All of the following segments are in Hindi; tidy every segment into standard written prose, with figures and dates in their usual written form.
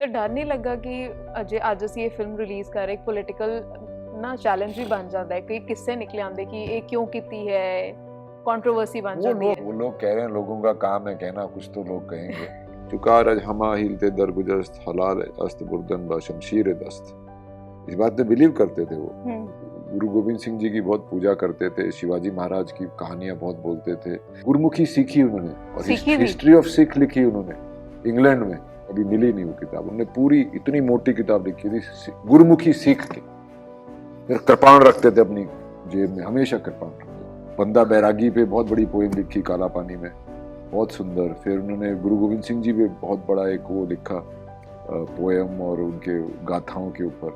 ਤੇ ਡਰ ਨਹੀਂ ਲੱਗਾ ਕਿ ਅਜੇ ਅੱਜ ਅਸੀਂ ਇਹ ਫਿਲਮ ਰਿਲੀਜ਼ ਕਰ ਰਹੇ ਇੱਕ ਪੋਲੀਟੀਕਲ ਨਾ ਚੈलेंज ਵੀ ਬਣ ਜਾਂਦਾ है कि किस्से निकले आंदे कि ये क्यों कीती है कंट्रोवर्सी बन जाती है। वो लोग कह रहे हैं, लोगों का काम है कहना, कुछ तो लोग कहेंगे। चुकार अज हमा हिलते दरगुजस्त हलाल अस्त बुर्दन व शमशीर दस्त, इस बात पे बिलीव करते थे वो। गुरु गोविंद सिंह जी की बहुत पूजा करते थे, शिवाजी महाराज की कहानियां बहुत बोलते थे। गुरमुखी सीखी उन्होंने और हिस्ट्री ऑफ सिख लिखी उन्होंने इंग्लैंड में, अभी मिली नहीं वो किताब। उन्होंने पूरी इतनी मोटी किताब लिखी थी गुरमुखी सीख के। फिर कृपाण रखते थे अपनी जेब में, हमेशा कृपाण रखते। बंदा बैरागी पे बहुत बड़ी पोएम लिखी काला पानी में, बहुत सुंदर। फिर उन्होंने गुरु गोविंद सिंह जी पे बहुत बड़ा एक वो लिखा पोएम और उनके गाथाओं के ऊपर।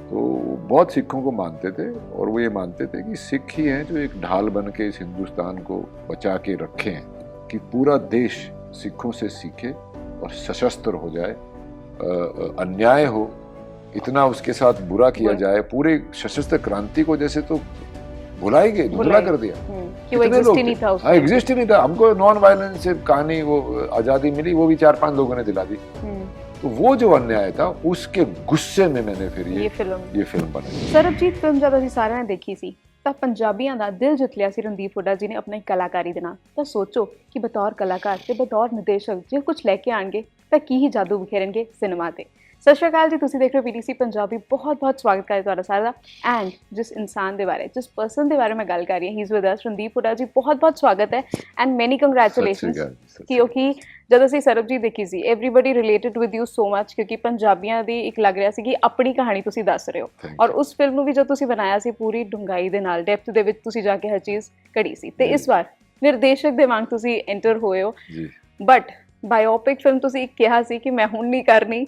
तो बहुत सिखों को मानते थे और वो ये मानते थे कि सिख ही हैं जो एक ढाल बन के इस हिंदुस्तान को बचा के रखे हैं, कि पूरा देश सिखों से सीखे और सशस्त्र हो जाए, अन्याय हो इतना उसके साथ बुरा किया जाए, पूरे सशस्त्र क्रांति को जैसे तो भुला ही गए, धुंधला कर दिया कि वो एग्जिस्ट ही नहीं था। हाँ, एग्जिस्ट ही नहीं था। हमको नॉन वायलेंस से कहानी वो आजादी मिली, वो भी 4-5 लोगों ने दिला दी। तो वो जो अन्याय था उसके गुस्से में मैंने फिर ये फिल्म बनाई। ਸਰਬਜੀਤ ਫਿਲਮ ਜਦ ਅਸੀਂ ਸਾਰਿਆਂ ਨੇ ਦੇਖੀ ਸੀ ਤਾਂ ਪੰਜਾਬੀਆਂ ਦਾ ਦਿਲ ਜਿੱਤ ਲਿਆ ਸੀ ਰਣਦੀਪ ਹੁੱਡਾ ਜੀ ਨੇ ਆਪਣੀ ਕਲਾਕਾਰੀ ਦੇ ਨਾਲ। ਤਾਂ ਸੋਚੋ ਕਿ ਬਤੌਰ ਕਲਾਕਾਰ ਤੇ ਬਤੌਰ ਨਿਰਦੇਸ਼ਕ ਜੇ ਕੁਝ ਲੈ ਕੇ ਆਣਗੇ ਤਾਂ ਕੀ ਹੀ ਜਾਦੂ ਬਿਖੇਰਨਗੇ ਸਿਨੇਮਾ ਤੇ। ਸਤਿ ਸ਼੍ਰੀ ਅਕਾਲ ਜੀ, ਤੁਸੀਂ ਦੇਖ ਰਹੇ ਹੋ ਪੀਟੀਸੀ ਪੰਜਾਬੀ। ਬਹੁਤ ਬਹੁਤ ਸਵਾਗਤ ਹੈ ਤੁਹਾਡਾ ਸਾਰਿਆਂ ਦਾ। ਐਂਡ ਜਿਸ ਇਨਸਾਨ ਦੇ ਬਾਰੇ, ਜਿਸ ਪਰਸਨ ਦੇ ਬਾਰੇ ਮੈਂ ਗੱਲ ਕਰ ਰਹੀ ਹਾਂ, he is with us, Randeep Hooda ji. ਬਹੁਤ ਬਹੁਤ ਸਵਾਗਤ ਹੈ ਐਂਡ ਮੈਨੀ ਕੰਗ੍ਰੈਚੁਲੇਸ਼ਨਸ, ਕਿਉਂਕਿ ਜਦ ਅਸੀਂ ਸਰਬਜੀਤ ਦੇਖੀ ਸੀ everybody related with you so much, ਕਿਉਂਕਿ ਪੰਜਾਬੀਆਂ ਦੀ ਇੱਕ ਲੱਗ ਰਿਹਾ ਸੀ ਕਿ ਆਪਣੀ ਕਹਾਣੀ ਤੁਸੀਂ ਦੱਸ ਰਹੇ ਹੋ। ਔਰ ਉਸ ਫਿਲਮ ਨੂੰ ਵੀ ਜਦ ਤੁਸੀਂ ਬਣਾਇਆ ਸੀ ਪੂਰੀ ਡੂੰਘਾਈ ਦੇ ਨਾਲ, ਡੈਪਥ ਦੇ ਵਿੱਚ ਤੁਸੀਂ ਜਾ ਕੇ ਹਰ ਚੀਜ਼ ਘੜੀ ਸੀ। ਤੇ ਇਸ ਵਾਰ ਨਿਰਦੇਸ਼ਕ ਦੇ ਵਾਂਗ ਤੁਸੀਂ ਐਂਟਰ ਹੋਏ ਹੋ, ਬਟ ਬਾਇਓਪਿਕ ਫਿਲਮ ਤੁਸੀਂ ਇੱਕ ਕਿਹਾ ਸੀ ਕਿ ਮੈਂ ਹੁਣ ਨਹੀਂ ਕਰਨੀ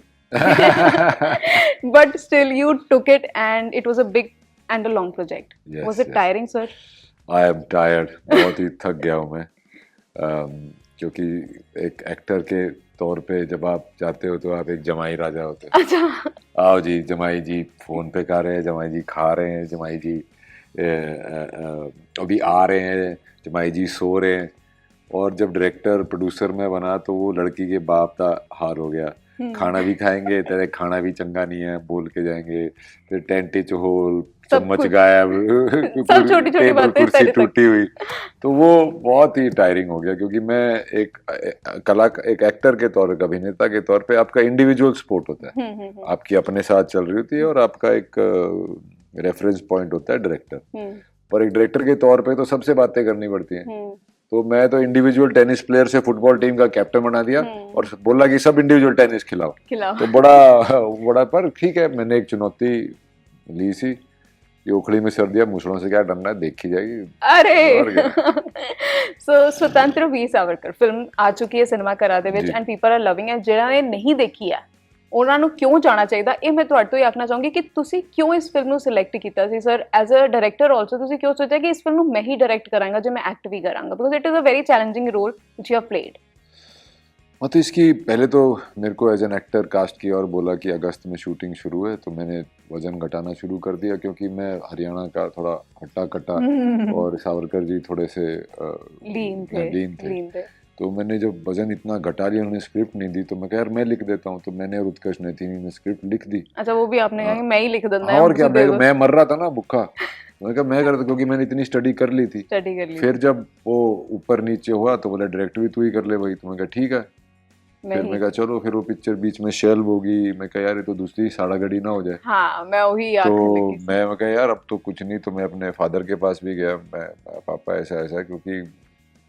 but still you took it and it was a big and a long project. Was it tiring, sir? I am tired, बहुत ही थक गया हूँ मैं, क्योंकि एक एक्टर के तौर पे जब आप जाते हो तो आप एक जमाई राजा होते हैं। अच्छा, आओ जी जमाई जी फोन पे खा रहे हैं, जमाई जी खा रहे हैं, जमाई जी अभी आ रहे हैं, जमाई जी सो रहे हैं। और जब डायरेक्टर प्रोड्यूसर में बना तो वो लड़की के बाप का हार हो गया। खाना भी खाएंगे, तेरे खाना भी चंगा नहीं है बोल के जाएंगे, फिर टेंटे चहोल, चम्मच गायब, सब छोटी-छोटी बातें, कुर्सी टूटी हुई। तो वो बहुत ही टायरिंग हो गया, क्योंकि मैं एक एक्टर के तौर पे, अभिनेता के तौर पे आपका इंडिविजुअल सपोर्ट होता है, आपकी अपने साथ चल रही होती है और आपका एक रेफरेंस पॉइंट होता है डायरेक्टर। पर एक डायरेक्टर के तौर पे तो सबसे बातें करनी पड़ती हैं। तो मैं तो इंडिविजुअल टेनिस प्लेयर से फुटबॉल टीम का कैप्टन बना दिया और बोला कि सब इंडिविजुअल टेनिस खिलाओ। तो बड़ा पर ठीक है, मैंने एक चुनौती ली सी। ये उखड़ी में सर दिया, मुसलों से क्या डरना है, देखी जाएगी। अरे सो स्वतंत्र वीर सावरकर फिल्म आ चुकी है सिनेमा घरां दे विच and people are loving it. जिहड़ा ने नहीं देखी है ਉਹਨਾਂ ਨੂੰ ਕਿਉਂ ਜਾਣਾ ਚਾਹੀਦਾ, ਇਹ ਮੈਂ ਤੁਹਾਡੇ ਤੋਂ ਹੀ ਆਖਣਾ ਚਾਹੂੰਗੀ ਕਿ ਤੁਸੀਂ ਕਿਉਂ ਇਸ ਫਿਲਮ ਨੂੰ ਸਿਲੈਕਟ ਕੀਤਾ ਸੀ sir as a director also. ਤੁਸੀਂ ਕਿਉਂ ਸੋਚਿਆ ਕਿ ਇਸ ਫਿਲਮ ਨੂੰ ਮੈਂ ਹੀ ਡਾਇਰੈਕਟ ਕਰਾਂਗਾ ਜੇ ਮੈਂ ਐਕਟ ਵੀ ਕਰਾਂਗਾ, because it is a very challenging role which you have played. हाँ, तो इसकी पहले तो मेरे को एज एन एक्टर कास्ट किया और बोला कि अगस्त में शूटिंग शुरू है। तो मैंने वजन घटाना शुरू कर दिया, क्योंकि मैं हरियाणा का थोड़ा हट्टा कट्टा और सावरकर जी थोड़े से लीन थे। तो मैंने जब वजन इतना घटा लिया, उन्होंने स्क्रिप्ट नहीं दी, तो मैं कहा यार मैं लिख देता हूँ। तो मैंने और उत्कर्ष नेतिनी ने स्क्रिप्ट लिख दी। अच्छा, वो भी आपने कहा मैं ही लिख दूंगा। और क्या, मैं मर रहा था ना भूखा, मैं कहा मैं करता, क्योंकि मैंने इतनी स्टडी कर ली थी। फिर जब वो ऊपर नीचे हुआ तो बोला डायरेक्ट भी तू ही कर ले भाई। तो मैं कहा ठीक है। फिर मैं कहा चलो, फिर वो पिक्चर बीच में शेल्व होगी। मैं कहा यार ये तो दूसरी साड़ा गड़ी ना हो जाए। हाँ, मैं वही तो मैं कहा यार अब तो कुछ नहीं। तो मैं अपने फादर के पास भी गया, मैं पापा ऐसा ऐसा, क्योंकि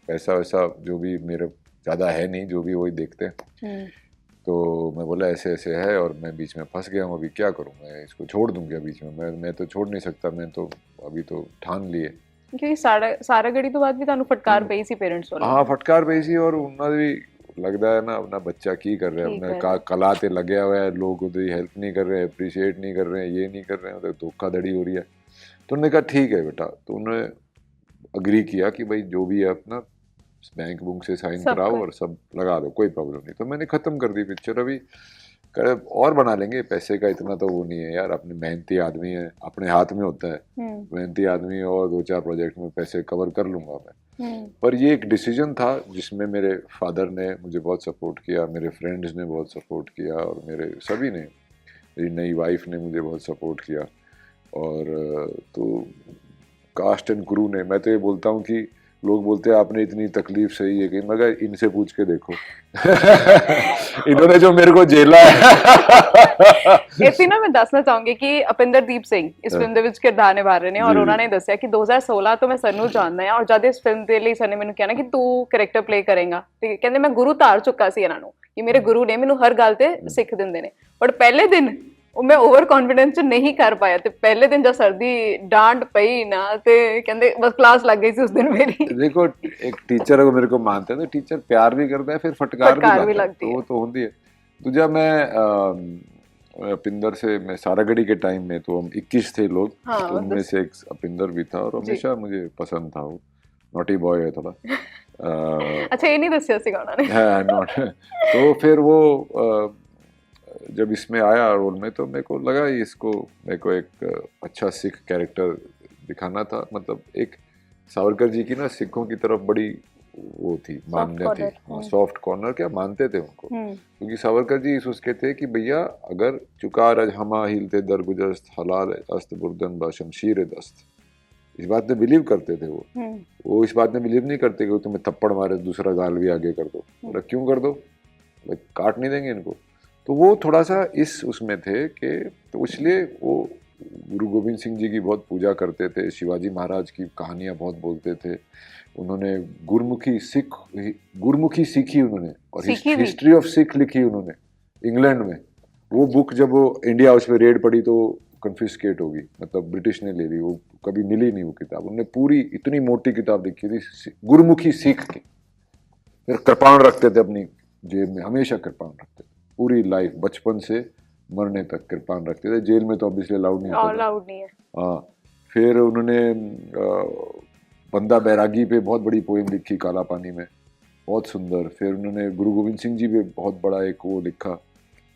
पैसा वैसा जो भी मेरे ज़्यादा है नहीं, जो भी वही देखते हैं। तो मैं बोला ऐसे ऐसे है और मैं बीच में फंस गया हूँ, अभी क्या करूँ, मैं इसको छोड़ दूँ क्या बीच में? मैं तो छोड़ नहीं सकता, मैं तो अभी तो ठान लिए। क्योंकि सारा गड़ी तो बाद भी ਤੁਹਾਨੂੰ ਫਟਕਾਰ ਪਈ ਸੀ पेरेंट्स ਵੱਲੋਂ। हाँ, फटकार पई सी और उन्होंने भी लगता है ना अपना बच्चा की कर रहे हैं, अपने कला ते लगे हुए हैं, लोग उधर हेल्प नहीं कर रहे हैं, अप्रिशिएट नहीं कर रहे हैं, ये नहीं कर रहे हैं, तो धोखाधड़ी हो रही है। तो उन्होंने कहा ठीक है बेटा। तो उन्होंने अग्री किया कि भाई जो भी है अपना बैंक बुक से साइन कराओ और सब लगा दो, कोई प्रॉब्लम नहीं। तो मैंने ख़त्म कर दी पिक्चर। अभी करे और बना लेंगे, पैसे का इतना तो वो नहीं है यार, अपने मेहनती आदमी है, अपने हाथ में होता है, मेहनती आदमी है, और 2-4 प्रोजेक्ट में पैसे कवर कर लूँगा मैं। पर ये एक डिसीजन था जिसमें मेरे फादर ने मुझे बहुत सपोर्ट किया, मेरे फ्रेंड्स ने बहुत सपोर्ट किया और मेरे सभी ने, मेरी नई वाइफ ने मुझे बहुत सपोर्ट किया। और तो कास्ट एंड क्रू ने, मैं तो ये बोलता हूँ कि लोग बोलते हैं आपने इतनी तकलीफ सही है कि, मगर इनसे पूछ के देखो इन्होंने जो मेरे को झेला है ਇਸੇ ਨਾ ਮੈਂ ਦੱਸਣਾ ਚਾਹੂੰਗੀ ਕਿ ਅਪਿੰਦਰਦੀਪ ਸਿੰਘ ਇਸ ਫਿਲਮ ਦੇ ਵਿੱਚ ਕਿਰਦਾਰ ਨਿਭਾ ਰਹੇ ਨੇ ਔਰ ਉਹਨਾਂ ਨੇ ਦੱਸਿਆ ਕਿ 2016 ਤੋਂ ਮੈਂ ਸਰ ਨੂੰ ਜਾਣਦਾ ਹਾਂ ਔਰ ਜਦ ਇਸ ਫਿਲਮ ਦੇ ਲਈ ਸਰ ਨੇ ਮੈਨੂੰ ਕਿਹਾ ਨਾ ਕਿ ਤੂੰ ਕੈਰੈਕਟਰ ਪਲੇ ਕਰੇਗਾ ਤੇ ਕਹਿੰਦੇ ਮੈਂ ਗੁਰੂ ਧਾਰ ਚੁੱਕਾ ਸੀ ਇਹਨਾਂ ਨੂੰ ਕਿ ਮੇਰੇ ਗੁਰੂ ਨੇ ਮੈਨੂੰ ਹਰ ਗੱਲ ਤੇ ਸਿੱਖ ਦਿੰਦੇ ਨੇ, ਬਟ ਪਹਿਲੇ ਦਿਨ ਉਹ ਮੈਂ ਓਵਰ ਕੌਨਫੀਡੈਂਸ ਚ ਨਹੀਂ ਕਰ ਪਾਇਆ ਤੇ ਪਹਿਲੇ ਦਿਨ ਜਦ ਸਰ ਦੀ ਡਾਂਟ ਪਈ ਨਾ ਤੇ ਕਹਿੰਦੇ ਬਸ क्लास लग गई थी उस दिन मेरी। देखो एक टीचर अगर मेरे को मानते हैं तो टीचर प्यार भी करता है, फिर फटकार भी लगती है, वो तो होती है। तो जब मैं अपिंदर से, मैं सारागढ़ी के टाइम में तो हम 21 थे लोग, हाँ, तो उनमें से एक अपिंदर भी था और हमेशा मुझे पसंद था। वो नॉटी बॉय है थोड़ा अच्छा ये नहीं दसिया सी गाना ने है नॉट तो फिर वो जब इसमें आया रोल में तो मेरे को लगा इसको, मेरे को एक अच्छा सिख कैरेक्टर दिखाना था। मतलब एक सावरकर जी की ना सिखों की तरफ बड़ी वो थी, मान्य थी, हाँ, सॉफ्ट कॉर्नर क्या मानते थे उनको, क्योंकि सावरकर जी इस उसके थे कि भैया अगर चुका रज हमा हिलते दर गुजरस्त हलाल अस्त बुर्दन बा शमशीर दस्त, इस बात में बिलीव करते थे वो इस बात में बिलीव नहीं करते कि तुम्हें थप्पड़ मारे दूसरा गाल भी आगे कर दो, बोला क्यों कर दो भाई, काट नहीं देंगे इनको। तो वो थोड़ा सा इस उसमें थे कि तो इसलिए वो गुरु गोविंद सिंह जी की बहुत पूजा करते थे, शिवाजी महाराज की कहानियाँ बहुत बोलते थे। उन्होंने गुरमुखी सीखी उन्होंने और हिस्ट्री ऑफ सिख लिखी उन्होंने इंग्लैंड में। वो बुक जब वो इंडिया हाउस में रेड पड़ी तो कन्फिस्केट होगी, मतलब ब्रिटिश ने ले ली, वो कभी मिली नहीं वो किताब। उन्होंने पूरी इतनी मोटी किताब लिखी थी गुरमुखी सीख की। फिर कृपाण रखते थे अपनी जेब में, हमेशा कृपाण रखते थे पूरी लाइफ, बचपन से मरने तक कृपाण रखते थे। जेल में तो ऑब्वियसली अलाउड नहीं है। हाँ, फिर उन्होंने बंदा बैरागी पे बहुत बड़ी पोएम लिखी काला पानी में, बहुत सुंदर। फिर उन्होंने गुरु गोविंद सिंह जी पे बहुत बड़ा एक वो लिखा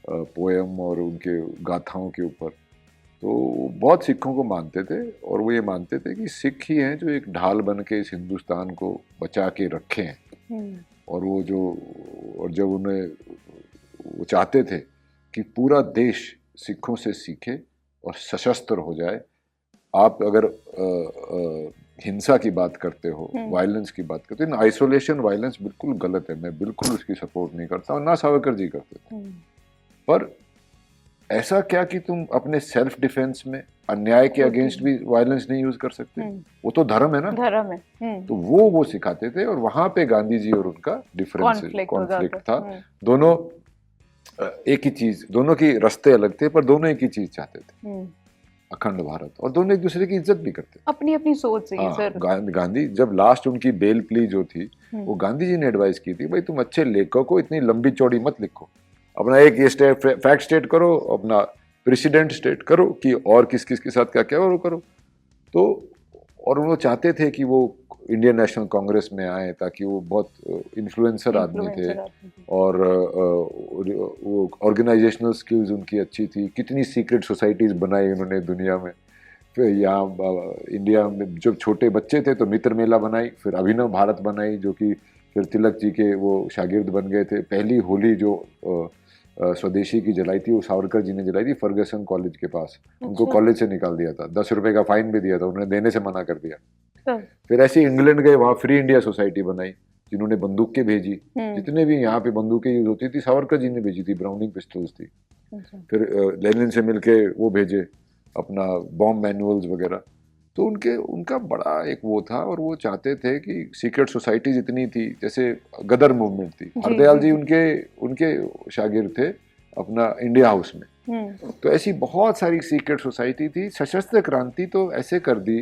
पोएम और उनके गाथाओं के ऊपर। तो बहुत सिखों को मानते थे और वो ये मानते थे कि सिख ही हैं जो एक ढाल बन के इस हिंदुस्तान को बचा के रखे हैं। और वो जो, और जब उन्हें वो चाहते थे कि पूरा देश सिखों से सीखे और सशस्त्र हो जाए। आप अगर हिंसा की बात करते हो, वायलेंस की बात करते हो, आइसोलेशन वायलेंस बिल्कुल गलत है, मैं बिल्कुल उसकी सपोर्ट नहीं करता और ना सावरकर जी करते थे। पर ऐसा क्या कि तुम अपने सेल्फ डिफेंस में अन्याय के अगेंस्ट भी वायलेंस नहीं यूज कर सकते, वो तो धर्म है ना, धर्म है। तो वो सिखाते थे और वहां पे गांधी जी और उनका डिफरेंस कॉन्फ्लिक्ट था। दोनों एक ही चीज, दोनों की रास्ते अलग थे पर दोनों एक ही चीज चाहते थे, अखंड भारत, और दोनों एक दूसरे की इज्जत भी करते, अपनी अपनी सोच से। सर गांधी जब लास्ट उनकी बेल प्ली जो थी वो गांधी जी ने एडवाइस की थी, भाई तुम अच्छे लेखक हो, इतनी लंबी चौड़ी मत लिखो, अपना एक ये फैक्ट स्टेट करो, अपना प्रेसिडेंट स्टेट करो कि और किस किस के साथ क्या क्या करो। तो और वो चाहते थे कि वो इंडियन नेशनल कांग्रेस में आए ताकि वो बहुत इन्फ्लुएंसर आदमी थे और वो ऑर्गेनाइजेशनल स्किल्स उनकी अच्छी थी। कितनी सीक्रेट सोसाइटीज़ बनाई उन्होंने दुनिया में। फिर यहाँ इंडिया में जब छोटे बच्चे थे तो मित्र मेला बनाई, फिर अभिनव भारत बनाई जो कि फिर तिलक जी के वो शागिर्द बन गए थे। पहली होली जो स्वदेशी की जलाई थी वो सावरकर जी ने जलाई थी फर्गसन कॉलेज के पास। उनको कॉलेज से निकाल दिया था, 10 रुपए का फाइन भी दिया था, उन्होंने देने से मना कर दिया। फिर ऐसे इंग्लैंड गए, वहाँ फ्री इंडिया सोसाइटी बनाई जिन्होंने बंदूकें भेजी, जितने भी यहाँ पे बंदूकें यूज होती थी सावरकर जी ने भेजी थी, ब्राउनिंग पिस्टल्स थी। फिर लेनिन से मिलके वो भेजे अपना बॉम्ब मैनुअल्स वगैरह। तो उनका बड़ा एक वो था और वो चाहते थे कि सीक्रेट सोसाइटीज इतनी थी, जैसे गदर मूवमेंट थी, हरदयाल जी उनके शागिर्द थे अपना इंडिया हाउस में। तो ऐसी बहुत सारी सीक्रेट सोसाइटी थी। सशस्त्र क्रांति तो ऐसे कर दी,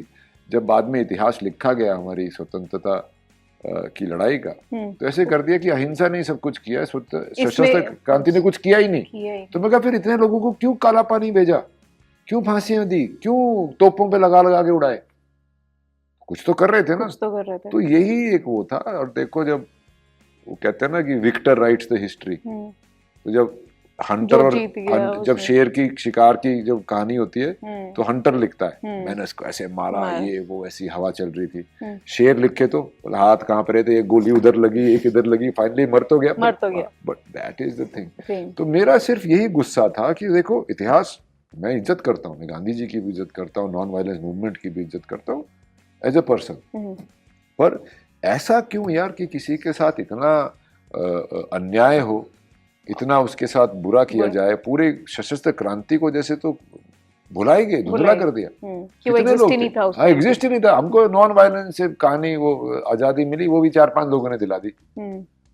जब बाद में इतिहास लिखा गया हमारी स्वतंत्रता की लड़ाई का, तो ऐसे कर दिया कि अहिंसा ने सब कुछ किया, सशस्त्र क्रांति ने कुछ किया ही नहीं। तो मैं कहा फिर इतने लोगों को क्यों काला पानी भेजा, क्यों फांसियां दी, क्यों तोपों पे लगा लगा के उड़ाए, कुछ तो कर रहे थे ना, कुछ तो कर रहे थे। तो यही एक वो था। और देखो जब वो कहते हैं ना कि विक्टर राइट्स द हिस्ट्री, तो जब हंटर जो और जीत गया जब उसमें। शेर की शिकार की जब कहानी होती है तो हंटर लिखता है हम्म। मैंने इसको ऐसे मारा, मारा। ये वो, ऐसी हवा चल रही थी। हम्म। शेर लिखे तो हाथ कांप रहे थे, एक गोली उधर लगी, एक इधर लगी, फाइनली मर तो गया। मर तो गया। But that is the thing. Same. तो मेरा सिर्फ यही गुस्सा था कि देखो इतिहास मैं इज्जत करता हूँ, मैं गांधी जी की भी इज्जत करता हूँ, नॉन वायलेंस मूवमेंट की भी इज्जत करता हूँ एज अ पर्सन, पर ऐसा क्यों यार कि किसी के साथ इतना अन्याय हो, इतना उसके साथ बुरा किया जाए, पूरे सशस्त्र क्रांति को जैसे तो भुला ही गए, धुंधला कर दिया। कि वो कितने एग्जिस्ट लोग ही नहीं थे? था उस हाँ, टाइम एग्जिस्ट ही नहीं था। हमको नॉन वायलेंस से कहानी वो आजादी मिली, वो भी 4-5 लोगों ने दिला दी।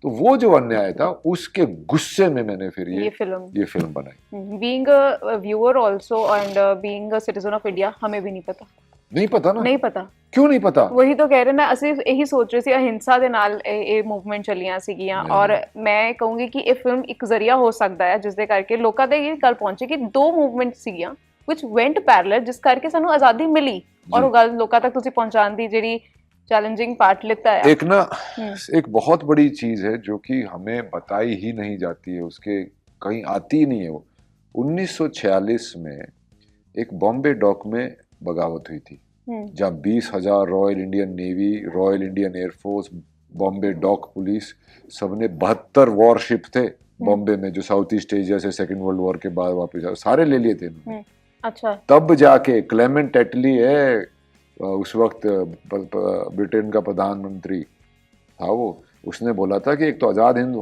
तो वो जो अन्याय था उसके गुस्से में मैंने फिर ये फिल्म बनाई। Being a viewer also and being a citizen of India, हमें भी नहीं पता ना, नहीं पता। क्यों नहीं पता? वही तो कह रहे ना, ਅਸੀਂ ਇਹੀ ਸੋਚ ਰਹੇ ਸੀ ਅਹਿੰਸਾ ਦੇ ਨਾਲ ਇਹ ਮੂਵਮੈਂਟ ਚੱਲੀਆਂ ਸੀਗੀਆਂ, ਔਰ ਮੈਂ ਕਹੂੰਗੀ ਕਿ ਇਹ ਫਿਲਮ ਇੱਕ ਜ਼ਰੀਆ ਹੋ ਸਕਦਾ ਹੈ ਜਿਸ ਦੇ ਕਰਕੇ ਲੋਕਾਂ ਤੱਕ ਇਹ ਗੱਲ ਪਹੁੰਚੇ ਕਿ ਦੋ ਮੂਵਮੈਂਟ ਸੀਗੀਆਂ which went parallel, ਜਿਸ ਕਰਕੇ ਸਾਨੂੰ ਆਜ਼ਾਦੀ ਮਿਲੀ, ਔਰ ਉਹ ਗੱਲ ਲੋਕਾਂ ਤੱਕ ਤੁਸੀਂ ਪਹੁੰਚਾਉਣ ਦੀ ਜਿਹੜੀ चैलेंजिंग पार्ट लेता है। एक ना एक बहुत बड़ी चीज है जो कि हमें बताई ही नहीं जाती है, उसके कहीं आती ही नहीं है। वो 1946 में एक बॉम्बे डॉक में बगावत हुई थी, जहाँ 20,000 royal Indian navy, royal Indian air force, Bombay dock police, सबने 72 वॉरशिप थे बॉम्बे में, जो साउथ ईस्ट एशिया से सेकेंड वर्ल्ड वॉर के बाद वापस सारे ले लिए थे। अच्छा। तब जाके क्लेमेंट एटली है उस वक्त ब्रिटेन का प्रधानमंत्री था, वो उसने बोला था कि एक तो आज़ाद हिंद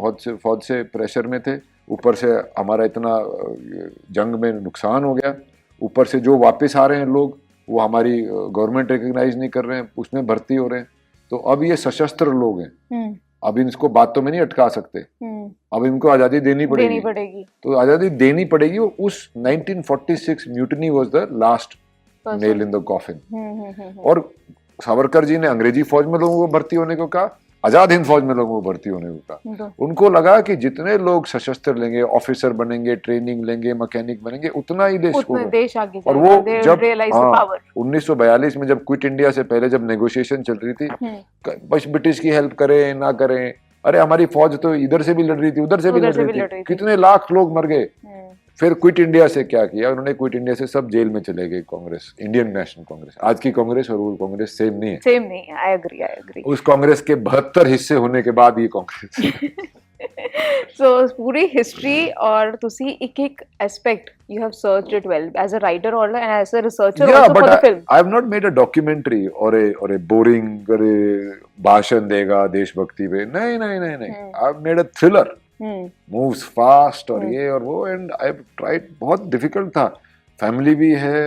फौज से प्रेशर में थे, ऊपर से हमारा इतना जंग में नुकसान हो गया, ऊपर से जो वापस आ रहे हैं लोग वो हमारी गवर्नमेंट रिकग्नाइज नहीं कर रहे हैं, उसमें भर्ती हो रहे हैं। तो अब ये सशस्त्र लोग हैं, अब इनको बातों में नहीं अटका सकते, अब इनको आज़ादी देनी पड़ेगी। तो आज़ादी देनी पड़ेगी। उस 1946 mutiny was the last nail in the coffin. और सावरकर जी ने अंग्रेजी फौज में लोगों को भर्ती होने को कहा, आजाद हिंद फौज में लोगों को भर्ती होने को कहा। उनको लगा कि जितने लोग सशस्त्र लेंगे, ऑफिसर बनेंगे, ट्रेनिंग लेंगे, मैकेनिक बनेंगे, उतना ही देश को देश आगे जाएगा। और वो जब 1942 में जब क्विट इंडिया से पहले जब नेगोशिएशन चल रही थी, बस ब्रिटिश की हेल्प करें ना करें, अरे हमारी फौज तो इधर से भी लड़ रही थी, उधर से भी लड़ रही थी, कितने लाख लोग मर गए। फिर क्विट इंडिया से क्या किया उन्होंने, क्विट इंडिया से सब जेल में चले गए। कांग्रेस, इंडियन नेशनल कांग्रेस, आज की कांग्रेस और वो कांग्रेस सेम नहीं है। I agree. उस कांग्रेस के 72 हिस्से होने के बाद ये कांग्रेस। So पूरी हिस्ट्री और तुसी एक aspect you have searched it well as a writer or and as a researcher also for the film. I have not made a documentary or a boring भाषण देगा देशभक्ति पे, नहीं। I have made a thriller. Moves fast और ये और वो, and I have tried। बहुत डिफिकल्ट था। फैमिली भी है,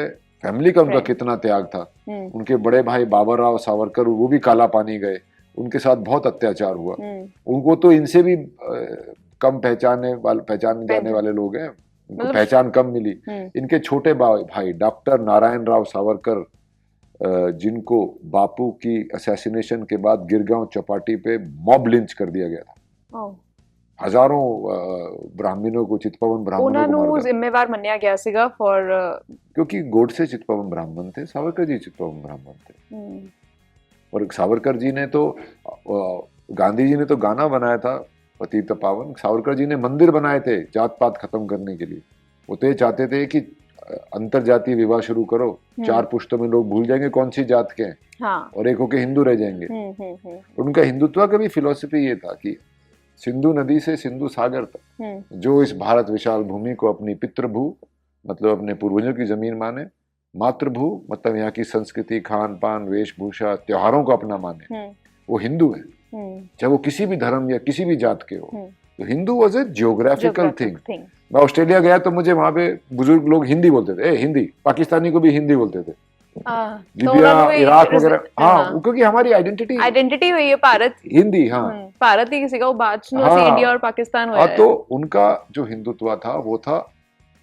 फैमिली का उनका कितना त्याग था। उनके बड़े भाई बाबर राव सावरकर, वो भी काला पानी गए, उनके साथ बहुत अत्याचार हुआ। उनको तो इनसे भी कम पहचाने जाने वाले लोग हैं, उनको पहचान कम मिली। इनके छोटे भाई डॉक्टर नारायण राव सावरकर, जिनको बापू की असैसिनेशन के बाद गिरगांव चौपाटी पे मॉब लिंच कर दिया गया था। हजारों ब्राह्मणों को, चितपावन ब्राह्मणों को मारा, जिम्मेवार मन्या गया सीगा फॉर, क्योंकि गोडसे चितपावन ब्राह्मण थे, सावरकर जी चितपावन ब्राह्मण थे। और सावरकर जी ने तो, गांधी जी ने तो गाना बनाया था पतित पावन, सावरकर जी ने मंदिर बनाए थे जात पात खत्म करने के लिए। वो तो ये चाहते थे कि अंतर जातीय विवाह शुरू करो, 4 पुश्तों में लोग भूल जाएंगे कौन सी जात के हैं, और एक होके हिंदू रह जाएंगे। उनका हिंदुत्व का भी फिलॉसफी ये था कि सिंधु नदी से सिंधु सागर तक जो इस भारत विशाल भूमि को अपनी पितृभू, मतलब अपने पूर्वजों की जमीन माने, मातृभू मतलब यहाँ की संस्कृति, खान पान, वेशभूषा, त्योहारों को अपना माने, वो हिंदू है, चाहे वो किसी भी धर्म या किसी भी जात के हो। तो Hindu was a geographical thing. मैं ऑस्ट्रेलिया गया तो मुझे वहां पे बुजुर्ग लोग हिंदी बोलते थे, हिंदी, पाकिस्तानी को भी हिंदी बोलते थे, लिबिया, इराक वगैरह। हाँ, क्योंकि हमारी आइडेंटिटी हुई है भारत हिंदी। भारत ही किसी का बाद इंडिया और पाकिस्तान हुआ है। तो उनका जो हिंदुत्व था वो था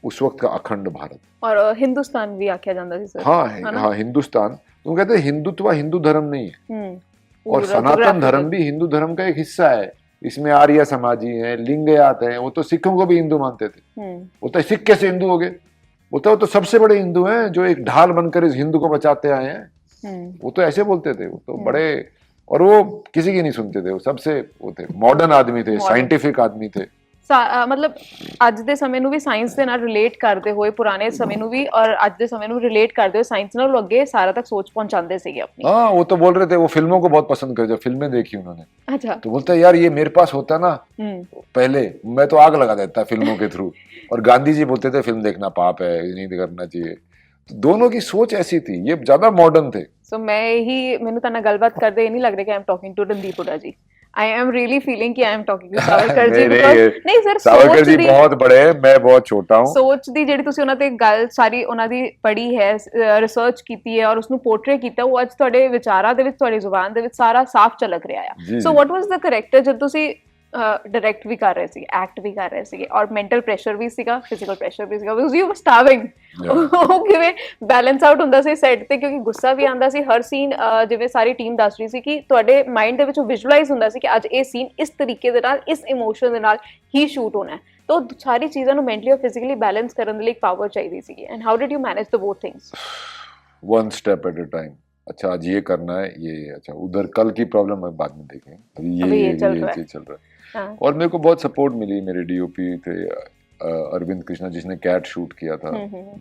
उस वक्त का अखंड भारत, और हिंदुस्तान भी आख्या जाता है। हाँ, हिंदुस्तान। तुम कहते हैं हिंदुत्व हिंदू धर्म नहीं है, और सनातन धर्म भी हिंदू धर्म का एक हिस्सा है। इसमें आर्य समाजी है, लिंगयात है, वो तो सिखों को भी हिंदू मानते थे। वो तो सिख कैसे हिंदू हो गए? वो तो सबसे बड़े हिंदू हैं, जो एक ढाल बनकर इस हिंदू को बचाते आए हैं। वो तो ऐसे बोलते थे, वो तो बड़े, और वो किसी की नहीं सुनते थे, वो सबसे वो थे, मॉडर्न आदमी थे, साइंटिफिक आदमी थे। ਮਤਲਬ ਅੱਜ ਦੇ ਸਮੇਂ ਨੂੰ ਵੀ ਸਾਇੰਸ ਦੇ ਨਾਲ ਰਿਲੇਟ ਕਰਦੇ ਹੋਏ ਪੁਰਾਣੇ ਸਮੇਂ ਨੂੰ ਵੀ ਔਰ ਅੱਜ ਦੇ ਸਮੇਂ ਨੂੰ ਰਿਲੇਟ ਕਰਦੇ ਹੋਏ ਸਾਇੰਸ ਨਾਲ ਉਹ ਅੱਗੇ ਸਾਰਾ तक सोच पहुंचाते ਸੀਗੇ अपनी। हाँ, वो तो बोल रहे थे वो फिल्मों को बहुत पसंद करे, जब फिल्में देखी उन्होंने अच्छा। तो बोलते यार ये मेरे पास होता ना पहले, मैं तो आग लगा देता फिल्मों के थ्रू। और गांधी जी बोलते थे फिल्म देखना पाप है, ये नहीं करना चाहिए। तो दोनों की सोच ऐसी थी, ये ज्यादा मॉडर्न थे। सो मैं ही मैंने तना गलबात करते ये नहीं लग रहा कि I am talking to Randeep Hooda ji. I am really feeling कि I am talking to Savarkar ji because ਨਹੀਂ ਸਰ ਸਾਵਰਕਰ ਜੀ ਬਹੁਤ ਬੜੇ ਹੈ, ਮੈਂ ਬਹੁਤ ਛੋਟਾ ਹੂੰ। ਸੋਚ ਦੀ ਜਿਹੜੀ ਤੁਸੀਂ ਉਹਨਾਂ ਤੇ ਗੱਲ ਸਾਰੀ ਉਹਨਾਂ ਦੀ ਪੜ੍ਹੀ ਹੈ, ਰਿਸਰਚ ਕੀਤੀ ਹੈ ਔਰ ਉਸ ਨੂੰ ਪੋਰਟਰੇ ਕੀਤਾ, ਉਹ ਅੱਜ ਤੁਹਾਡੇ ਵਿਚਾਰਾਂ ਦੇ ਵਿੱਚ, ਤੁਹਾਡੀ ਜ਼ੁਬਾਨ ਦੇ ਵਿੱਚ ਸਾਰਾ ਸਾਫ਼ ਝਲਕ ਰਿਹਾ ਆ। ਸੋ ਵਾਟ ਵਾਸ ਦ ਕਰੈਕਟਰ ਜਦ ਤੁਸੀਂ डायरेक्ट भी कर रहे थे, एक्ट भी कर रहे थे और मेंटल प्रेशर भी ਸੀਗਾ, फिजिकल प्रेशर भी ਸੀਗਾ बिकॉज़ यू वर स्टार्विंग। ਉਹ ਕਿਵੇਂ ਬੈਲੈਂਸ ਆਊਟ ਹੁੰਦਾ ਸੀ ਸੈੱਟ ਤੇ, ਕਿਉਂਕਿ ਗੁੱਸਾ ਵੀ ਆਉਂਦਾ ਸੀ ਹਰ ਸੀਨ, ਜਿਵੇਂ ਸਾਰੀ ਟੀਮ ਦੱਸ ਰਹੀ ਸੀ ਕਿ ਤੁਹਾਡੇ ਮਾਈਂਡ ਦੇ ਵਿੱਚ ਵਿਜ਼ੂਅਲਾਈਜ਼ ਹੁੰਦਾ ਸੀ ਕਿ ਅੱਜ ਇਹ ਸੀਨ ਇਸ ਤਰੀਕੇ ਦੇ ਨਾਲ, ਇਸ ਇਮੋਸ਼ਨ ਦੇ ਨਾਲ ਹੀ ਸ਼ੂਟ ਹੋਣਾ ਹੈ। तो सारी चीज़ों ਨੂੰ ਮੈਂਟਲੀ और ਫਿਜ਼ੀਕਲੀ ਬੈਲੈਂਸ ਕਰਨ ਦੇ ਲਈ ਪਾਵਰ ਚਾਹੀਦੀ ਸੀਗੀ। And how did you manage the both things? One step at a time. अच्छा आज ये करना है, ये अच्छा उधर कल की प्रॉब्लम है बाद में देखेंगे, अभी ये चल रहा है। हाँ। और मेरे को बहुत सपोर्ट मिली, मेरे डीओपी थे अरविंद कृष्णा जिसने कैट शूट किया था,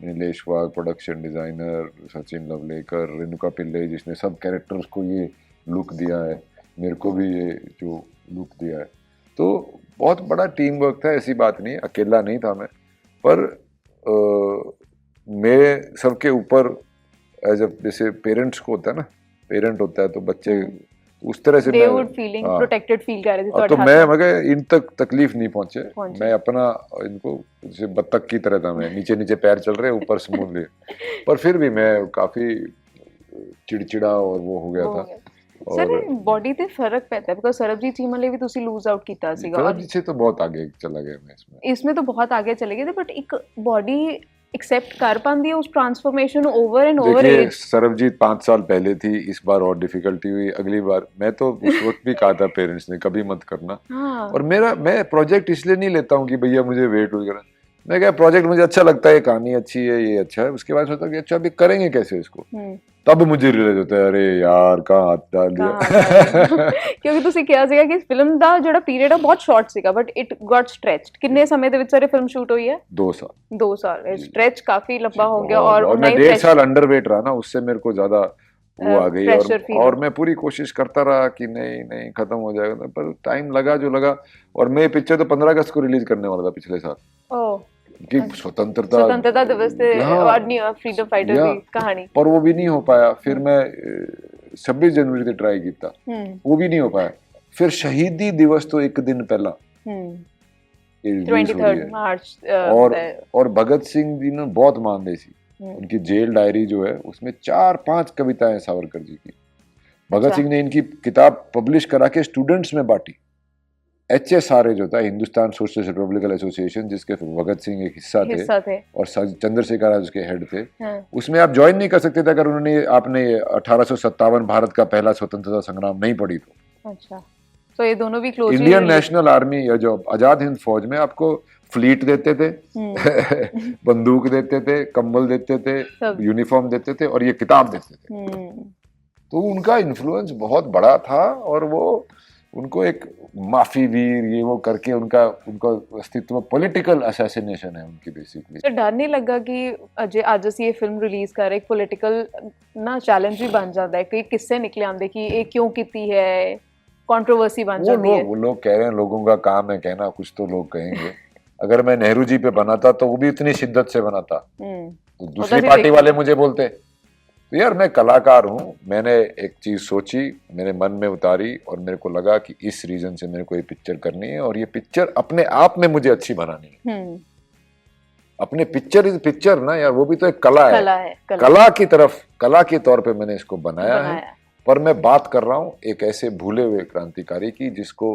नीलेश वाघ प्रोडक्शन डिजाइनर, सचिन लवलेकर, रेणुका पिल्ले जिसने सब कैरेक्टर्स को ये लुक दिया है, मेरे को भी ये जो लुक दिया है। तो बहुत बड़ा टीम वर्क था, ऐसी बात नहीं, अकेला नहीं था मैं। पर मेरे सबके ऊपर एज अ जैसे पेरेंट्स को होता है ना, पेरेंट होता है तो बच्चे उस तरह से they would feeling protected feel कर रहे थे। तो मैं इन तक तकलीफ नहीं पहुंचे। मैं अपना इनको जैसे बत्तख की तरह था, मैं नीचे नीचे पैर चल रहे ऊपर स्मूथली। पर फिर भी मैं काफी चिड़चिड़ा और वो हो गया था। सर बॉडी ਤੇ ਫਰਕ ਪੈਂਦਾ ਹੈ ਬਿਕॉज़ ਸਰਬਜੀਤ ਚੀਮਾ ਲਈ ਵੀ ਤੁਸੀਂ ਲੂਜ਼ ਆਊਟ ਕੀਤਾ ਸੀਗਾ, ਸਰਬਜੀਤ से तो बहुत आगे चला गया मैं इसमें तो बहुत आगे चले गए थे, बट एक बॉडी एक्सेप्ट कर पाती है उस transformation over and over age. Sarabjit 5 साल पहले थी, इस बार और डिफिकल्टी हुई, अगली बार मैं तो उस वक्त भी कहा था पेरेंट्स ने कभी मत करना। हाँ। और मैं प्रोजेक्ट इसलिए नहीं लेता हूँ कि भैया मुझे वेट हो गया, मैं क्या प्रोजेक्ट मुझे अच्छा लगता है, कहानी अच्छी है, ये अच्छा है, उसके बाद सोचा कि अच्छा अभी करेंगे कैसे इसको, तब मुझे रियलाइज होता है अरे यार कहाँ हाथ डाल दिया। ਕਿਉਂਕਿ ਤੁਸੀਂ ਕਿਹਾ ਸੀਗਾ ਕਿ ਫਿਲਮ ਦਾ ਜਿਹੜਾ ਪੀਰੀਅਡ ਹੈ ਬਹੁਤ ਸ਼ਾਰਟ ਸੀਗਾ ਬਟ ਇਟ ਗਾਟ ਸਟ੍ਰੈਚਡ। ਕਿੰਨੇ ਸਮੇਂ ਦੇ ਵਿੱਚ ਸਾਰੇ ਫਿਲਮ ਸ਼ੂਟ ਹੋਈ ਹੈ? 2 साल। 2 साल स्ट्रेच काफी लंबा हो गया। और मैं 1.5 साल अंडरवेट रहा ना, उससे मेरे को ज्यादा वो आ गई। और मैं पूरी कोशिश करता रहा कि नहीं खत्म हो जाएगा, पर टाइम लगा जो लगा। और मैं पिक्चर तो 15 अगस्त को रिलीज करने वाला था पिछले साल कि स्वतंत्रता दिवस पे, फ्रीडम फाइटर की कहानी, पर वो भी नहीं हो पाया। फिर मैं 26 जनवरी से ट्राई किया, वो भी नहीं हो पाया। फिर शहीदी दिवस तो एक दिन पहला 23 मार्च और भगत सिंह जी ने बहुत मान ली थी। उनकी जेल डायरी जो है उसमें 4-5 कविताएं सावरकर जी की। भगत सिंह ने इनकी किताब पब्लिश करा के स्टूडेंट्स में बांटी। HSRA जो था, हिंदुस्तान सोशलिस्ट रिपब्लिकल एसोसिएशन, जिसके भगत सिंह एक हिस्सा थे और चंद्रशेखर आजाद उसके हेड थे। उसमें आप ज्वाइन नहीं कर सकते थे अगर आपने 1857 भारत का पहला स्वतंत्रता संग्राम नहीं पढ़ी तो। अच्छा, तो ये दोनों भी क्लोज। इंडियन नेशनल आर्मी या जो आजाद हिंद फौज में आपको फ्लीट देते थे, बंदूक देते थे, कंबल देते थे, यूनिफॉर्म देते थे और ये किताब देते थे। तो उनका इन्फ्लुएंस बहुत बड़ा था और वो उनको एक माफी वीर ये वो करके उनका अस्तित्व पॉलिटिकल असैसिनेशन है उनकी बेसिकली। तो डर नहीं लगा कि अजय आज ਅਸੀਂ ਇਹ ਫਿਲਮ ਰਿਲੀਜ਼ ਕਰ ਰਹੇ, ਇੱਕ ਪੋਲਿਟਿਕਲ ਨਾ ਚੈलेंज ਵੀ ਬਣ ਜਾਂਦਾ ਹੈ ਕਿ किससे निकले आंदे कि ये क्यों कीती है, कंट्रोवर्सी बन जाती है। वो लोग कह रहे हैं, लोगों का काम है कहना, कुछ तो लोग कहेंगे। अगर मैं नेहरू जी पे बनाता तो वो भी इतनी शिद्दत से बनाता, तो दूसरी पार्टी वाले मुझे बोलते। तो यार मैं कलाकार हूँ, मैंने एक चीज सोची, मेरे मन में उतारी और मेरे को लगा कि इस रीजन से मेरे को ये पिक्चर करनी है और ये पिक्चर अपने आप में मुझे अच्छी बनानी है। अपने पिक्चर ना यार, वो भी तो एक कला है। कला की तरफ, कला के तौर पे मैंने इसको बनाया है। पर मैं बात कर रहा हूँ एक ऐसे भूले हुए क्रांतिकारी की जिसको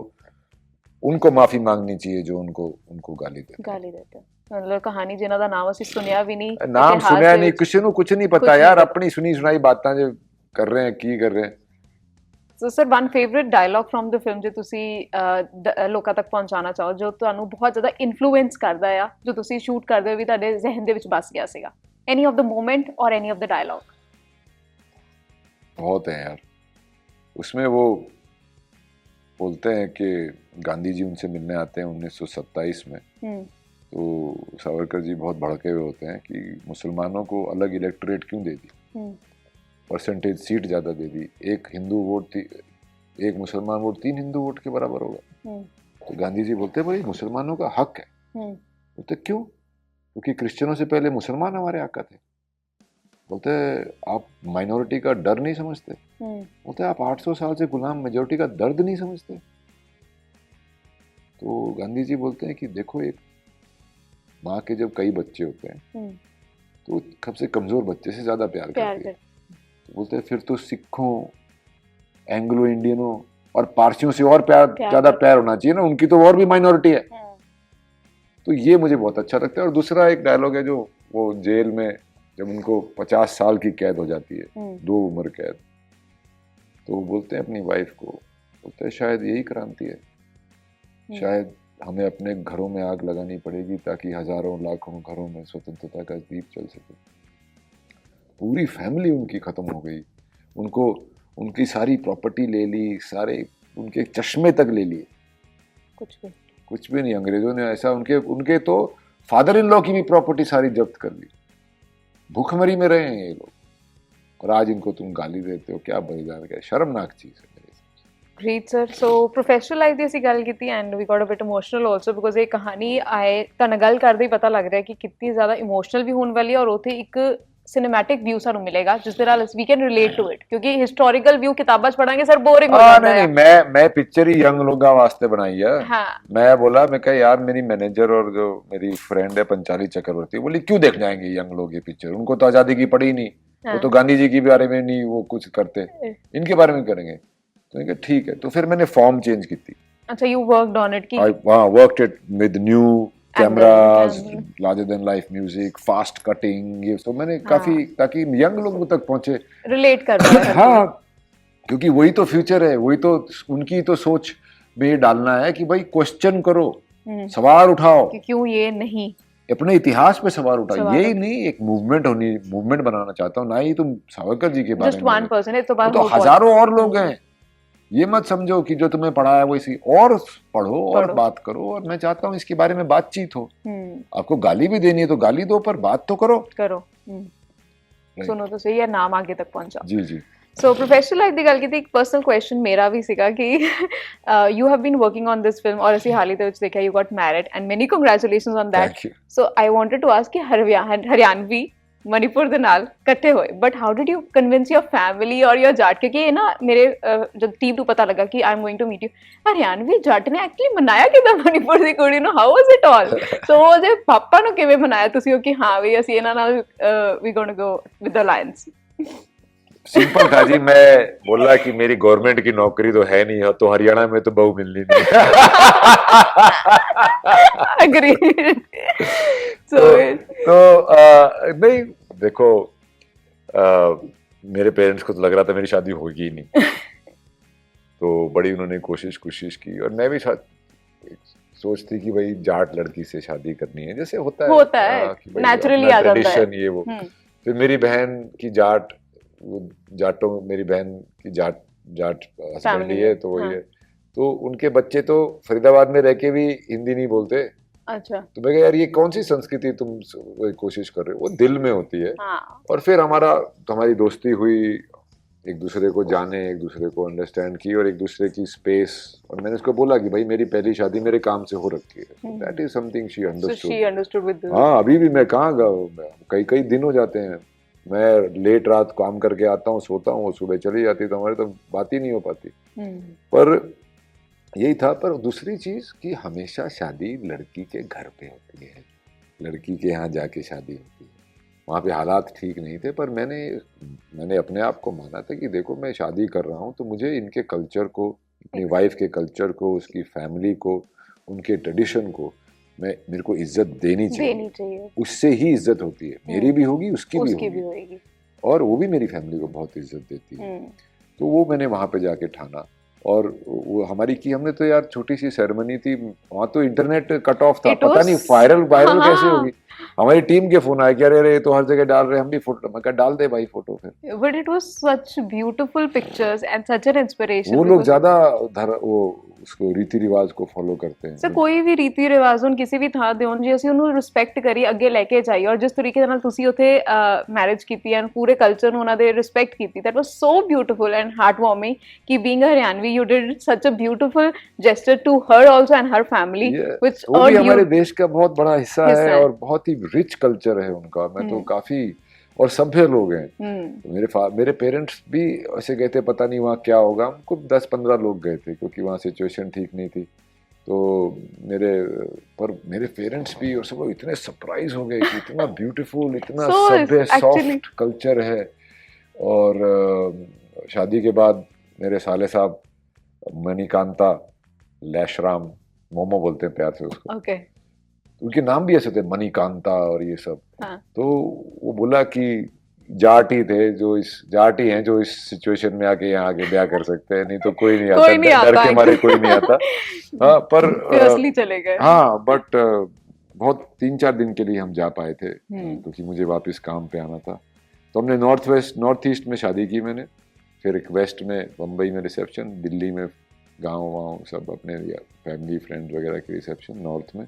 उनको माफी मांगनी चाहिए जो उनको गाली देते। मतलब कहानी जिन्हां दा नाम ਅਸੀਂ ਸੁਣਿਆ ਵੀ ਨਹੀਂ, नाम सुनिया नहीं, किसी ਨੂੰ कुछ नहीं पता यार, अपनी सुनी सुनाई बातां जो कर रहे हैं की कर रहे हैं। So sir one favourite dialogue from the film ਜੋ ਤੁਸੀਂ ਲੋਕਾਂ ਤੱਕ ਪਹੁੰਚਾਉਣਾ ਚਾਹੋ, ਜੋ ਤੁਹਾਨੂੰ ਬਹੁਤ ਜ਼ਿਆਦਾ ਇਨਫਲੂਐਂਸ ਕਰਦਾ ਆ, ਜੋ ਤੁਸੀਂ ਸ਼ੂਟ ਕਰਦੇ ਹੋ ਵੀ ਤੁਹਾਡੇ ਜ਼ਿਹਨ ਦੇ ਵਿੱਚ ਬਸ ਗਿਆ ਸੀਗਾ, ਐਨੀ ਆਫ ਦ ਮੂਮੈਂਟ और एनी ऑफ द डायलॉग? बहुत है यार उसमें। वो बोलते हैं कि गांधी जी उनसे मिलने आते हैं 1927 में, तो सावरकर जी बहुत भड़के हुए होते हैं कि मुसलमानों को अलग इलेक्टोरेट क्यों दे दी, परसेंटेज सीट ज़्यादा दे दी, एक हिंदू वोट एक मुसलमान वोट 3 हिंदू वोट के बराबर होगा। तो गांधी जी बोलते भाई मुसलमानों का हक है। बोलते क्यों? क्योंकि क्रिश्चियनों से पहले मुसलमान हमारे आका थे। बोलते आप माइनॉरिटी का डर नहीं समझते? बोलते आप 800 साल से गुलाम, मेजोरिटी का दर्द नहीं समझते? तो गांधी जी बोलते हैं कि देखो, एक माँ के जब कई बच्चे होते हैं तो सबसे कमजोर बच्चे से ज्यादा प्यार करती है। तो बोलते हैं फिर तो सिखों, एंग्लो इंडियनों और पारसियों से और ज्यादा प्यार होना चाहिए ना, उनकी तो और भी माइनॉरिटी है। तो ये मुझे बहुत अच्छा लगता है। और दूसरा एक डायलॉग है जो वो जेल में जब उनको 50 साल की कैद हो जाती है, 2 उम्र कैद, तो वो बोलते हैं अपनी वाइफ को, बोलते हैं शायद यही क्रांति है, शायद हमें अपने घरों में आग लगानी पड़ेगी ताकि हजारों लाखों घरों में स्वतंत्रता का दीप जल सके। पूरी फैमिली उनकी खत्म हो गई, उनको उनकी सारी प्रॉपर्टी ले ली, सारे उनके चश्मे तक ले लिए, कुछ भी नहीं। अंग्रेजों ने ऐसा उनके तो फादर इन लॉ की भी प्रॉपर्टी सारी जब्त कर ली। भूखमरी में रहे हैं ये लोग, और आज इनको तुम गाली देते हो, क्या बलिदान, क्या शर्मनाक चीज है। Great sir. So professional life ਦੀ ਅਸੀਂ ਗੱਲ ਕੀਤੀ and we got a bit emotional also because ਇਹ ਕਹਾਣੀ ਆਏ ਤਾਂ ਗੱਲ ਕਰਦੇ ਹੀ ਪਤਾ ਲੱਗ ਰਿਹਾ ਕਿ ਕਿੰਨੀ ਜ਼ਿਆਦਾ ਇਮੋਸ਼ਨਲ ਵੀ ਹੋਣ ਵਾਲੀ ਹੈ, ਔਰ ਉੱਥੇ ਇੱਕ ਸਿਨੇਮੈਟਿਕ ਵਿਊ ਸਾਨੂੰ ਮਿਲੇਗਾ ਜਿਸ ਦੇ ਨਾਲ we can relate to it, ਕਿਉਂਕਿ ਹਿਸਟੋਰੀਕਲ ਵਿਊ ਕਿਤਾਬਾਂ 'ਚ ਪੜਾਂਗੇ ਸਰ बोरिंग हो जाता है। मैं पिक्चर ही यंग लोगों वास्ते बनाई है। हाँ। मैं बोला, मैं कहा यार मेरी मैनेजर और जो मेरी फ्रेंड है पंचाली चक्रवर्ती, बोली क्यों देख जाएंगे यंग लोग ये पिक्चर, उनको तो आजादी की पड़ी नहीं। हाँ। वो तो गांधी जी के बारे में नहीं वो कुछ करते, इनके बारे में करेंगे। तो ठीक है, तो फिर मैंने फॉर्म चेंज की थी। अच्छा, you worked on it? worked it with new cameras, larger than life music, fast cutting, ये तो मैंने काफी, ताकि यंग लोगों तक पहुंचे, रिलेट कर पाए। हाँ, क्योंकि वही तो फ्यूचर है, वही तो उनकी तो सोच में डालना है कि भाई क्वेश्चन करो, सवाल उठाओ कि क्यों ये नहीं, अपने इतिहास पे सवाल उठाओ। यही नहीं, एक मूवमेंट बनाना चाहता हूँ ना ही तुम सावरकर जी के बारे में, जस्ट 1% है तो हजारों और लोग हैं। ये मत समझो कि जो तुम्हें पढ़ा है वो इसी, और पढ़ो और बात करो। और मैं चाहता हूँ इसके बारे में बातचीत हो। आपको गाली भी देनी है तो गाली दो, पर बात तो करो। सुनो तो सही है, नाम आगे तक पहुंचा। जी जी। सो प्रोफेशनल लाइफ ਦੀ ਗੱਲ ਕੀਤੀ, ਇੱਕ ਪਰਸਨਲ ਕੁਐਸਚਨ ਮੇਰਾ ਵੀ ਸੀਗਾ ਕਿ you have been working on this film, ਔਰ ਅਸੀਂ ਹਾਲ ਹੀ ਦੇ ਵਿੱਚ ਦੇਖਿਆ you got married and many congratulations on that. So I wanted to ask ਕਿ ਹਰਿਆਣਵੀ ਮਨੀਪੁਰ ਦੇ ਨਾਲ ਇਕੱਠੇ ਹੋਏ, but how did you convince your family ਔਰ ਯੋਰ ਜੱਟ, ਕਿਉਂਕਿ ਇਹ ਨਾ ਮੇਰੇ ਜਦ ਟੀਮ ਨੂੰ ਪਤਾ ਲੱਗਾ ਕਿ I am going to meet you, Haryanvi Jat ਨੇ ਐਕਚੁਅਲੀ ਮਨਾਇਆ ਕਿਦਾਂ ਮਨੀਪੁਰ ਦੀ ਕੁੜੀ ਨੂੰ, ਹਾਊ ਵਾਸ ਇਟ ਆਲ? ਸੋ ਉਹਦੇ ਪਾਪਾ ਨੂੰ ਕਿਵੇਂ ਮਨਾਇਆ ਤੁਸੀਂ ਕਿ ਹਾਂ ਵੀ ਅਸੀਂ ਇਹਨਾਂ ਨਾਲ ਵੀ going to go with the alliance? Simple था जी, मैं बोला कि मेरी गवर्नमेंट की नौकरी तो है नहीं, तो हरियाणा में तो बहू मिलनी नहीं। नहीं देखो, मेरे पेरेंट्स को तो लग रहा था मेरी शादी होगी ही नहीं, तो बड़ी उन्होंने कोशिश की, और मैं भी सोच थी कि भाई जाट लड़की से शादी करनी है, जैसे होता है नेचुरली आ जाता है ये वो। फिर मेरी बहन की जाटों, मेरी बहन की जाट हस्बैंड है, तो वही है, तो उनके बच्चे तो फरीदाबाद में रह के भी हिंदी नहीं बोलते। अच्छा। तो मैं कहा यार ये कौन सी संस्कृति तुम कोशिश कर रहे हो, वो दिल में होती है। और फिर हमारी दोस्ती हुई, एक दूसरे को जाने, एक दूसरे को अंडरस्टैंड की, और एक दूसरे की स्पेस। और मैंने उसको बोला कि भाई मेरी पहली शादी मेरे काम से हो रखी है, that is something she understood. हाँ, अभी भी मैं कहाँ कई दिन हो जाते हैं, मैं लेट रात काम करके आता हूँ, सोता हूँ, सुबह चली जाती, तो हमारी तो बात ही नहीं हो पाती। पर यही था। पर दूसरी चीज कि हमेशा शादी लड़की के घर पे होती है, लड़की के यहाँ जाके शादी होती है। वहाँ पे हालात ठीक नहीं थे, पर मैंने अपने आप को माना था कि देखो मैं शादी कर रहा हूँ तो मुझे इनके कल्चर को, अपनी वाइफ के कल्चर को, उसकी फैमिली को, उनके ट्रेडिशन को मेरे को इज्जत देनी चाहिए। उससे ही इज्जत होती है, मेरी भी होगी, उसकी भी होगी, और वो भी मेरी फैमिली को बहुत इज्जत देती है। तो वो मैंने वहाँ पे जाके ठाना। और वो हमारी की हमने तो यार छोटी सी सेरेमनी थी, वहाँ तो इंटरनेट कट ऑफ था, पता नहीं वायरल कैसे होगी। हमारी टीम के फोन आया कि अरे तो हर जगह डाल रहे, हम भी फोटो, मैं कहा डाल दे भाई फोटो फिर। But it was such beautiful pictures and such an inspiration. वो लोग ज्यादा वो उसको रीति रिवाज को फॉलो करते हैं। ਸਰ ਕੋਈ ਵੀ ਰੀਤੀ ਰਿਵਾਜ ਹੁਣ ਕਿਸੇ ਵੀ ਥਾਂ ਦੇ ਹੋਣ, ਜੇ ਅਸੀਂ ਉਹਨੂੰ ਰਿਸਪੈਕਟ ਕਰੀ ਅੱਗੇ ਲੈ ਕੇ ਜਾਈਏ, ਔਰ ਜਿਸ ਤਰੀਕੇ ਨਾਲ ਤੁਸੀਂ ਉੱਥੇ ਮੈਰਿਜ ਕੀਤੀ ਐਂਡ ਪੂਰੇ ਕਲਚਰ ਨੂੰ ਉਹਨਾਂ ਦੇ ਰਿਸਪੈਕਟ ਕੀਤੀ, that was so beautiful and heart warming ਕਿ being a Haryanvi you did such a beautiful gesture to her also and her family, which वो भी हमारे देश का बहुत बड़ा हिस्सा है और बहुत ही रिच कल्चर है उनका। मैं तो काफी और सभ्य लोग हैं। मेरे पेरेंट्स भी ऐसे गए थे, पता नहीं वहाँ क्या होगा, हमको 10-15 लोग गए थे क्योंकि वहाँ सिचुएशन ठीक नहीं थी। तो मेरे पेरेंट्स भी और सब इतने सरप्राइज हो गए कि इतना ब्यूटीफुल, इतना सभ्य सॉफ्ट कल्चर है। और शादी के बाद मेरे साले साहब मणिकांता लैशराम, मोमो बोलते हैं प्यार से उसको, उनके नाम भी ऐसे थे मणिकांता और ये सब। तो वो बोला कि जाट ही थे जो इस सिचुएशन में आके यहाँ आके ब्याह कर सकते हैं, नहीं तो कोई नहीं आता, डर के मारे कोई नहीं आता। हाँ, पर असली चले गए। हाँ, बट बहुत 3-4 दिन के लिए हम जा पाए थे क्योंकि मुझे वापस काम पे आना था। तो हमने नॉर्थ ईस्ट में शादी की मैंने, फिर एक वेस्ट में बम्बई में रिसेप्शन, दिल्ली में गाँव सब अपने फैमिली फ्रेंड वगैरह की रिसेप्शन नॉर्थ में।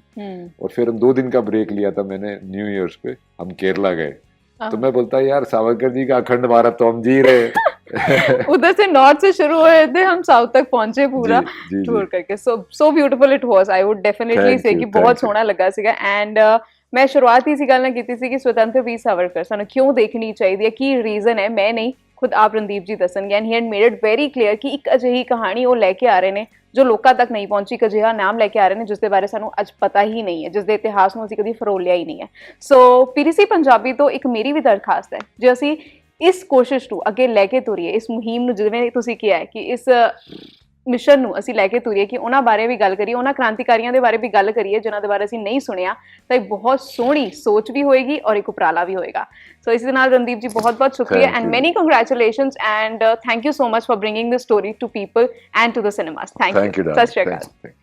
और फिर 2 दिन का ब्रेक लिया था मैंने न्यू ईयर्स पे, हम केरला गए। तो मैं बोलता यार सावरकर जी का अखंड भारत तो हम जी रहे उधर से नॉर्थ से शुरू हुए थे, हम साउथ तक पहुंचे पूरा टूर करके। So beautiful it was, I would definitely से कि बहुत सोहना लगा सीगा। एंड मैं शुरुआत ही इसी गल नाल कीती सी कि स्वतंत्र वीर सावरकर सानू क्यों देखनी चाहिए, की रीजन है, मैं नहीं खुद आप रणदीप जी दसणगे। And he had made it very clear कि एक अजिही कहानी वो लैके आ रहे ने जो लोकां तक नहीं पहुंची, एक अजिहा नाम लैके आ रहे ने जिस दे बारे सानू अज पता ही नहीं है, जिस दे इतिहास नूं असीं कदी फरोलिया ही नहीं है। सो पीटीसी पंजाबी तो एक मेरी भी दरखास्त है, जो असीं इस कोशिश नूं अगे लैके तुरीए, इस मुहिम नूं जिवें तुसीं किहा है कि इस मिशन ਨੂੰ ਅਸੀਂ ਲੈ ਕੇ ਤੁਰੀਏ ਕਿ ਉਹਨਾਂ ਬਾਰੇ ਵੀ ਗੱਲ ਕਰੀਏ, ਉਹਨਾਂ ਕ੍ਰਾਂਤੀਕਾਰੀਆਂ ਦੇ ਬਾਰੇ ਵੀ ਗੱਲ ਕਰੀਏ ਜਿਨ੍ਹਾਂ ਦੇ ਬਾਰੇ ਅਸੀਂ ਨਹੀਂ ਸੁਣਿਆ, ਤਾਂ ਇੱਕ ਬਹੁਤ ਸੋਹਣੀ ਸੋਚ ਵੀ ਹੋਏਗੀ ਔਰ ਇੱਕ ਉਪਰਾਲਾ ਵੀ ਹੋਏਗਾ। ਸੋ ਇਸ ਦੇ ਨਾਲ ਰਣਦੀਪ ਜੀ ਬਹੁਤ ਬਹੁਤ ਸ਼ੁਕਰੀਆ and many congratulations and thank you so much for bringing this story to people and to the cinemas. Thank you. ਸਤਿ ਸ਼੍ਰੀ ਅਕਾਲ।